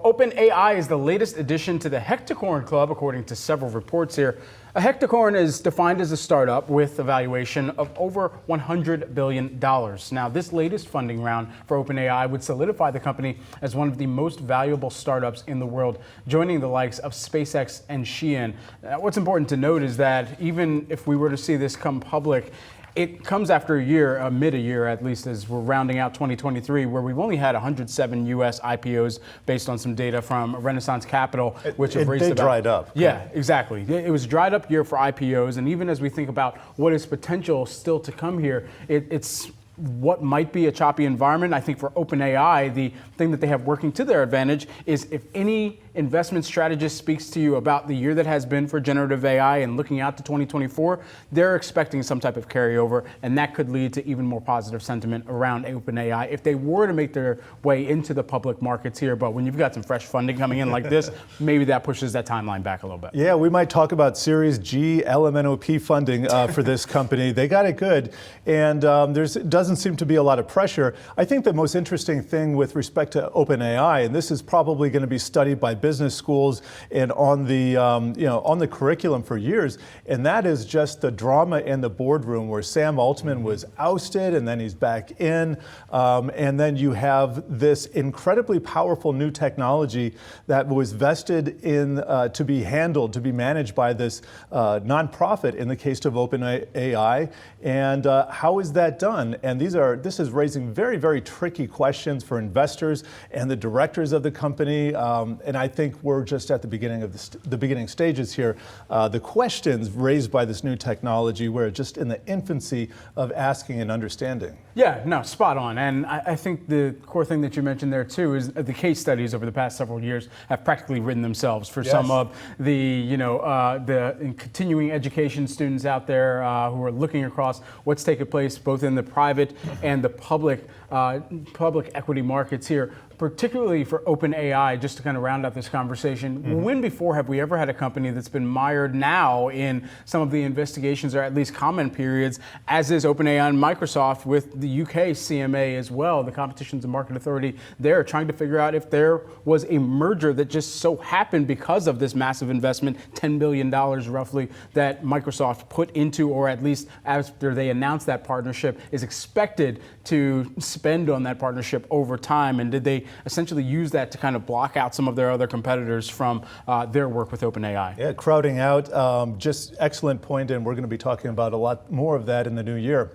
OpenAI is the latest addition to the hectocorn club, according to several reports here. A hectocorn is defined as a startup with a valuation of over $100 billion. Now, this latest funding round for OpenAI would solidify the company as one of the most valuable startups in the world, joining the likes of SpaceX and Shein. What's important to note is that even if we were to see this come public, it comes after a year, a year at least, as we're rounding out 2023, where we've only had 107 U.S. IPOs based on some data from Renaissance Capital, which have raised about... dried up. Yeah, exactly. It was a dried up year for IPOs, and even as we think about what is potential still to come here, it's what might be a choppy environment. I think for OpenAI, the thing that they have working to their advantage is if any investment strategist speaks to you about the year that has been for generative AI and looking out to 2024, they're expecting some type of carryover, and that could lead to even more positive sentiment around OpenAI if they were to make their way into the public markets here. But when you've got some fresh funding coming in like this, maybe that pushes that timeline back a little bit. Yeah, we might talk about Series G LMNOP funding for this company. They got it good, and doesn't seem to be a lot of pressure. I think the most interesting thing with respect to OpenAI, and this is probably going to be studied by business schools and on the on the curriculum for years, and that is just the drama in the boardroom where Sam Altman was ousted and then he's back in, and then you have this incredibly powerful new technology that was vested in to be managed by this nonprofit in the case of OpenAI, and how is that done? And this is raising very, very tricky questions for investors and the directors of the company, and I think we're just at the beginning of the beginning stages here. The questions raised by this new technology, we're just in the infancy of asking and understanding. Yeah, no, spot on. And I think the core thing that you mentioned there too is the case studies over the past several years have practically written themselves for some of the the continuing education students out there who are looking across what's taken place both in the private and the public equity markets here, particularly for OpenAI. Just to kind of round out this conversation, when before have we ever had a company that's been mired now in some of the investigations or at least comment periods, as is OpenAI and Microsoft with the UK CMA as well, the Competition and Market Authority. They're trying to figure out if there was a merger that just so happened because of this massive investment, $10 billion roughly, that Microsoft put into, or at least after they announced that partnership, is expected to spend on that partnership over time. And did they essentially use that to kind of block out some of their other competitors from their work with OpenAI? Yeah, crowding out, just excellent point, and we're going to be talking about a lot more of that in the new year.